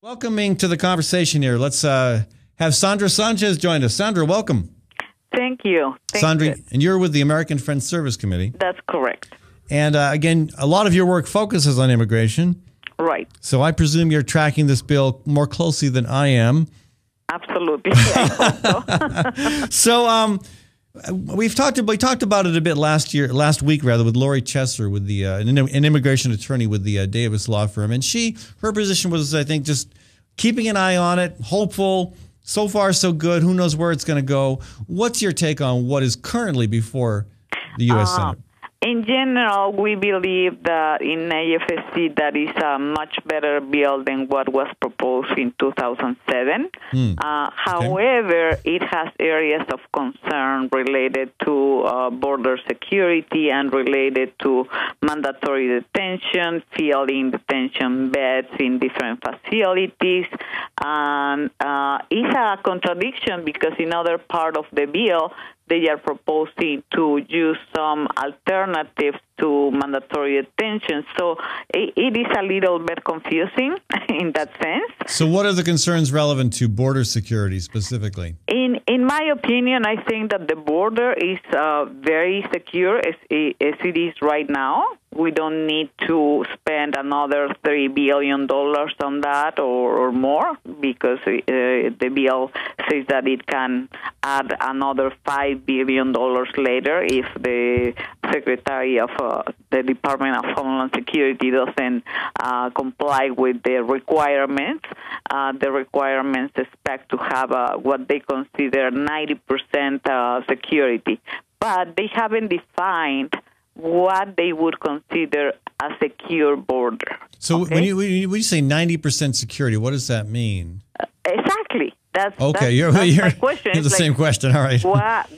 Welcoming to the conversation here, let's have Sandra Sanchez join us. Sandra, welcome. Thank you. Sandra, and you're with the American Friends Service Committee. That's correct. And again, a lot of your work focuses on immigration. Right. So I presume you're tracking this bill more closely than I am. Absolutely. I hope so. We talked about it a bit last week with Lori Chesser, with the an immigration attorney with the Davis law firm, and her position was, I think, just keeping an eye on it, hopeful. So far, so good. Who knows where it's going to go? What's your take on what is currently before the U.S. Senate? In general, we believe that in AFSC that is a much better bill than what was proposed in 2007. However, it has areas of concern related to border security and related to mandatory detention, filling detention beds in different facilities. And it's a contradiction because in other part of the bill, they are proposing to use some alternatives to mandatory detention. So it is a little bit confusing in that sense. So what are the concerns relevant to border security specifically? In my opinion, I think that the border is very secure as it is right now. We don't need to spend another $3 billion on that or more because the bill says that it can add another $5 billion later if the Secretary of the Department of Homeland Security doesn't comply with the requirements. The requirements expect to have what they consider 90% security, but they haven't defined what they would consider a secure border. So when you say 90% security, what does that mean? Exactly. That's my question. It's the same question. All right.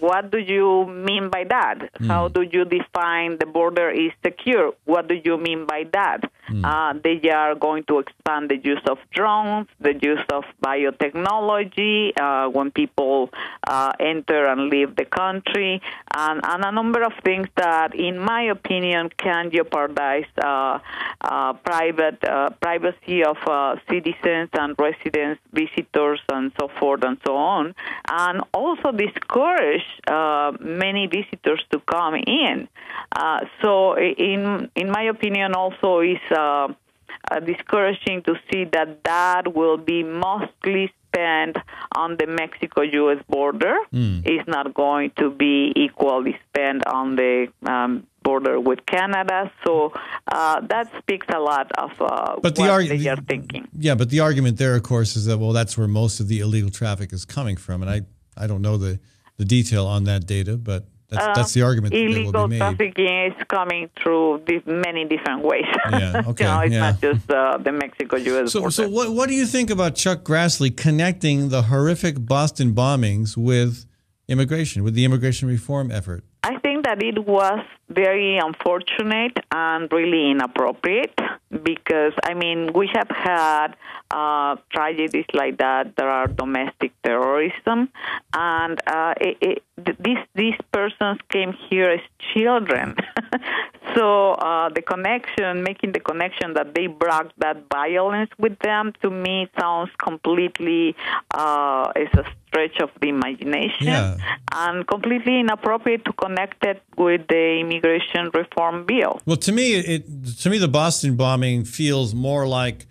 What do you mean by that? How do you define the border is secure? What do you mean by that? They are going to expand the use of drones, the use of biotechnology when people enter and leave the country, and a number of things that, in my opinion, can jeopardize privacy of citizens and residents, visitors, and so forth and so on, and also discourage many visitors to come in. So in my opinion, also is discouraging to see that will be mostly spent on the Mexico-U.S. border. It's not going to be equally spent on the border with Canada. So that speaks a lot of what they are thinking. Yeah, but the argument there, of course, is that, well, that's where most of the illegal traffic is coming from. And I don't know the detail on that data, but that's the argument that will be made. Illegal trafficking is coming through many different ways. Yeah, okay. It's not just the Mexico-U.S. border. So what do you think about Chuck Grassley connecting the horrific Boston bombings with immigration, with the immigration reform effort? I think that it was very unfortunate and really inappropriate because, I mean, we have had tragedies like that. There are domestic terrorism, and these persons came here as children. So making the connection that they brought that violence with them, to me sounds completely is a stretch of the imagination and completely inappropriate to connect it with the immigration reform bill. Well, to me, the Boston bombing feels more like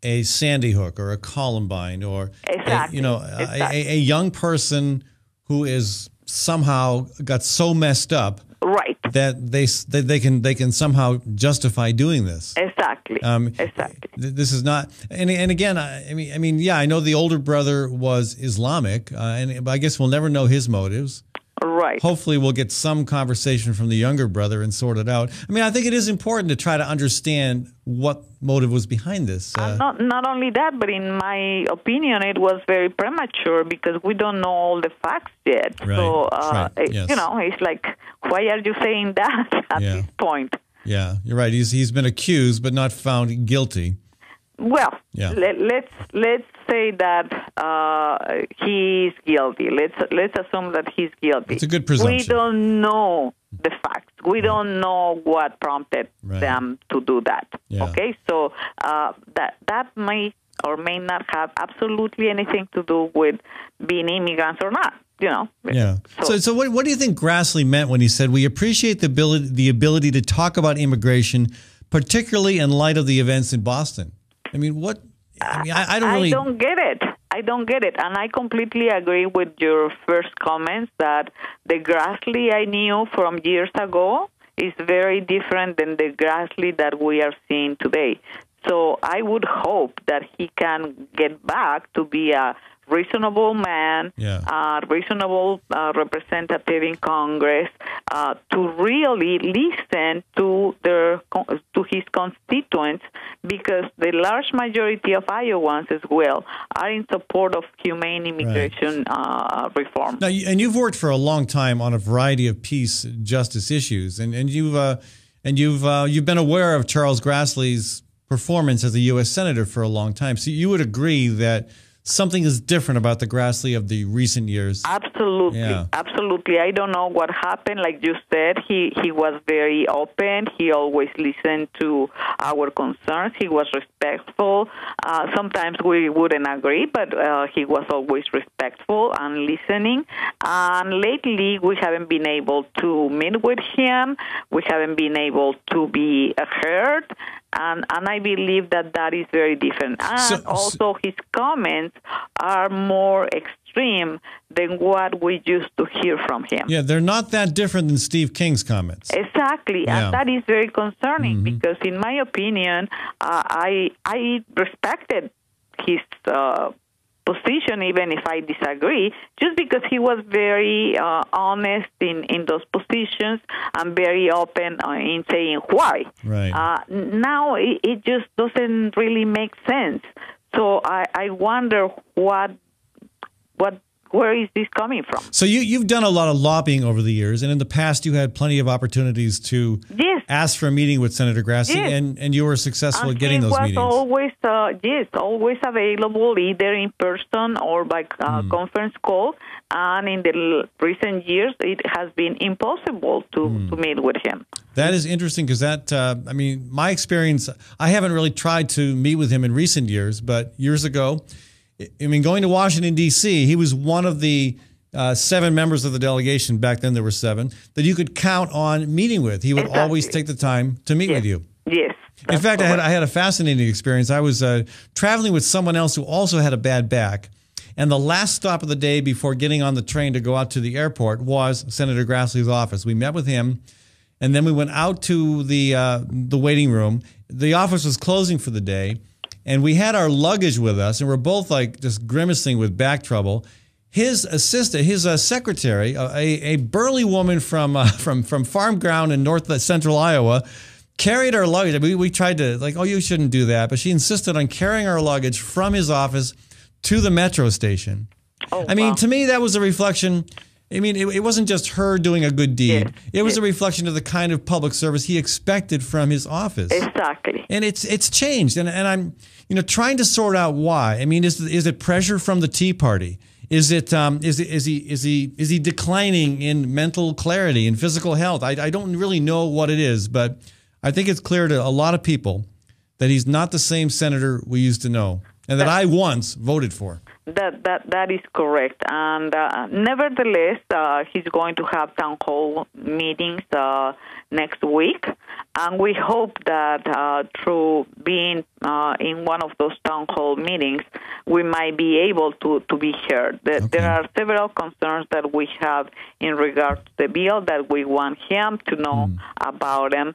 a Sandy Hook or a Columbine or a young person who is somehow got so messed up. Right. That they can somehow justify doing this. Exactly. Exactly. This is not, and again, I mean, yeah, I know the older brother was Islamic, and I guess we'll never know his motives. Right. Hopefully, we'll get some conversation from the younger brother and sort it out. I mean, I think it is important to try to understand what motive was behind this. Not only that, but in my opinion, it was very premature because we don't know all the facts yet. Right. So, Yes. it's like, why are you saying that at this point? Yeah, you're right. He's been accused but not found guilty. Well, let's say that he is guilty. Let's assume that he's guilty. It's a good presumption. We don't know the facts. We don't know what prompted them to do that. Yeah. Okay, so that may or may not have absolutely anything to do with being immigrants or not. Yeah. So what do you think Grassley meant when he said we appreciate the ability to talk about immigration, particularly in light of the events in Boston? I mean, what? I mean, I don't really. I don't get it. I don't get it, and I completely agree with your first comments that the Grassley I knew from years ago is very different than the Grassley that we are seeing today. So I would hope that he can get back to be a reasonable man, reasonable representative in Congress, to really listen to his constituents, because the large majority of Iowans as well are in support of humane immigration reform. Now, and you've worked for a long time on a variety of peace justice issues, and you've been aware of Charles Grassley's performance as a U.S. Senator for a long time. So you would agree that something is different about the Grassley of the recent years. Absolutely. Yeah. Absolutely. I don't know what happened. Like you said, he was very open. He always listened to our concerns. He was respectful. Sometimes we wouldn't agree, but he was always respectful and listening. And lately, we haven't been able to meet with him. We haven't been able to be heard. And I believe that is very different. And also his comments are more extreme than what we used to hear from him. Yeah, they're not that different than Steve King's comments. Exactly, Yeah. and that is very concerning because, in my opinion, I respected his position, even if I disagree, just because he was very honest in those positions and very open in saying why. Right. Now it just doesn't really make sense. So I wonder where is this coming from? So you've done a lot of lobbying over the years, and in the past you had plenty of opportunities to ask for a meeting with Senator Grassley, and you were successful at getting those meetings. Always available, either in person or by conference call. And in the recent years, it has been impossible to meet with him. That is interesting because I mean, my experience, I haven't really tried to meet with him in recent years, but years ago, I mean, going to Washington, D.C., he was one of the 7 members of the delegation, back then there were 7, that you could count on meeting with. He would always take the time to meet with you. Yes. In fact, I had a fascinating experience. I was traveling with someone else who also had a bad back, and the last stop of the day before getting on the train to go out to the airport was Senator Grassley's office. We met with him, and then we went out to the waiting room. The office was closing for the day, and we had our luggage with us, and we're both like just grimacing with back trouble. His assistant, his secretary, a burly woman from farm ground in central Iowa, carried our luggage. We tried to, like, oh, you shouldn't do that, but she insisted on carrying our luggage from his office to the metro station. Oh, I mean, to me, that was a reflection. I mean, it wasn't just her doing a good deed. It was a reflection of the kind of public service he expected from his office. Exactly. And it's changed, and I'm trying to sort out why. I mean, is it pressure from the Tea Party? Is he declining in mental clarity and physical health? I don't really know what it is, but I think it's clear to a lot of people that he's not the same senator we used to know, and that I once voted for. That is correct. And nevertheless, he's going to have town hall meetings next week. And we hope that through being in one of those town hall meetings, we might be able to be heard. There are several concerns that we have in regard to the bill that we want him to know about them.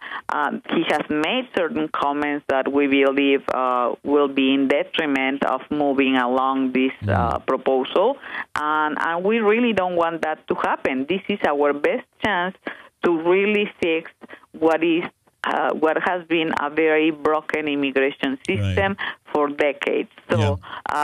He has made certain comments that we believe will be in detriment of moving along this proposal, and we really don't want that to happen. This is our best chance to really fix what has been a very broken immigration system for decades. So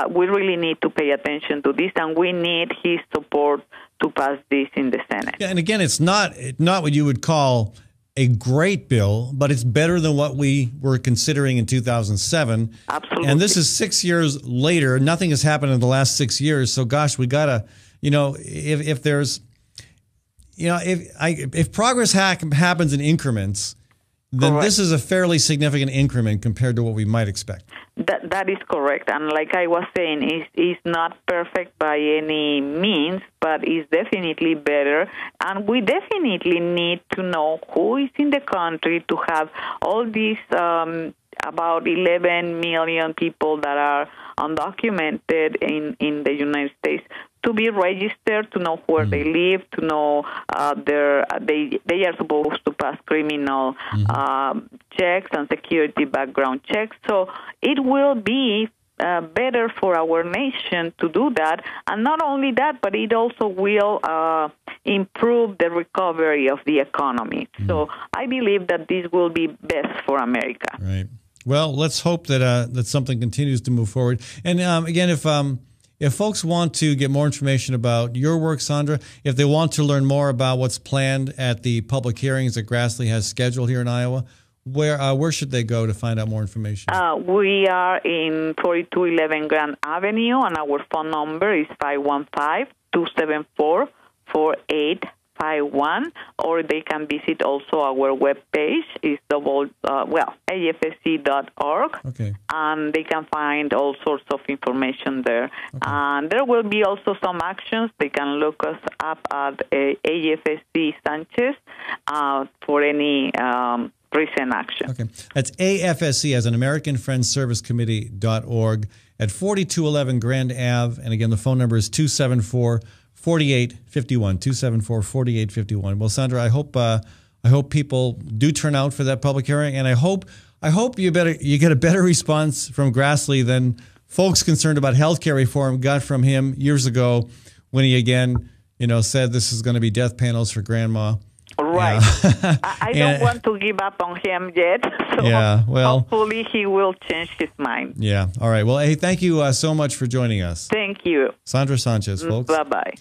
we really need to pay attention to this, and we need his support to pass this in the Senate. Yeah, and again, it's not what you would call a great bill, but it's better than what we were considering in 2007. Absolutely. And this is 6 years later. Nothing has happened in the last 6 years. So, gosh, we gotta, if there's, if progress happens in increments, then Correct. this is a fairly significant increment compared to what we might expect. That is correct. And like I was saying, it's not perfect by any means, but it's definitely better. And we definitely need to know who is in the country to have all these about 11 million people that are undocumented in the United States to be registered, to know where they live, to know they are supposed to pass criminal checks and security background checks. So it will be better for our nation to do that. And not only that, but it also will improve the recovery of the economy. So I believe that this will be best for America. Right. Well, let's hope that that something continues to move forward. And again, if folks want to get more information about your work, Sandra, if they want to learn more about what's planned at the public hearings that Grassley has scheduled here in Iowa, where should they go to find out more information? We are in 4211 Grand Avenue, and our phone number is 515-274-4851, or they can visit also our webpage. It's afsc.org, Okay. and they can find all sorts of information there. Okay. And there will be also some actions. They can look us up at AFSC Sanchez for any recent action. Okay. That's AFSC as an American Friends Service Committee.org at 4211 Grand Ave. And again, the phone number is 274-4851, 274-4851. Well, Sandra, I hope people do turn out for that public hearing, and I hope you get a better response from Grassley than folks concerned about healthcare reform got from him years ago when he again, said this is going to be death panels for grandma. Right. Yeah. I don't want to give up on him yet. So hopefully he will change his mind. Yeah. All right. Well, hey, thank you so much for joining us. Thank you. Sandra Sanchez, folks. Bye-bye.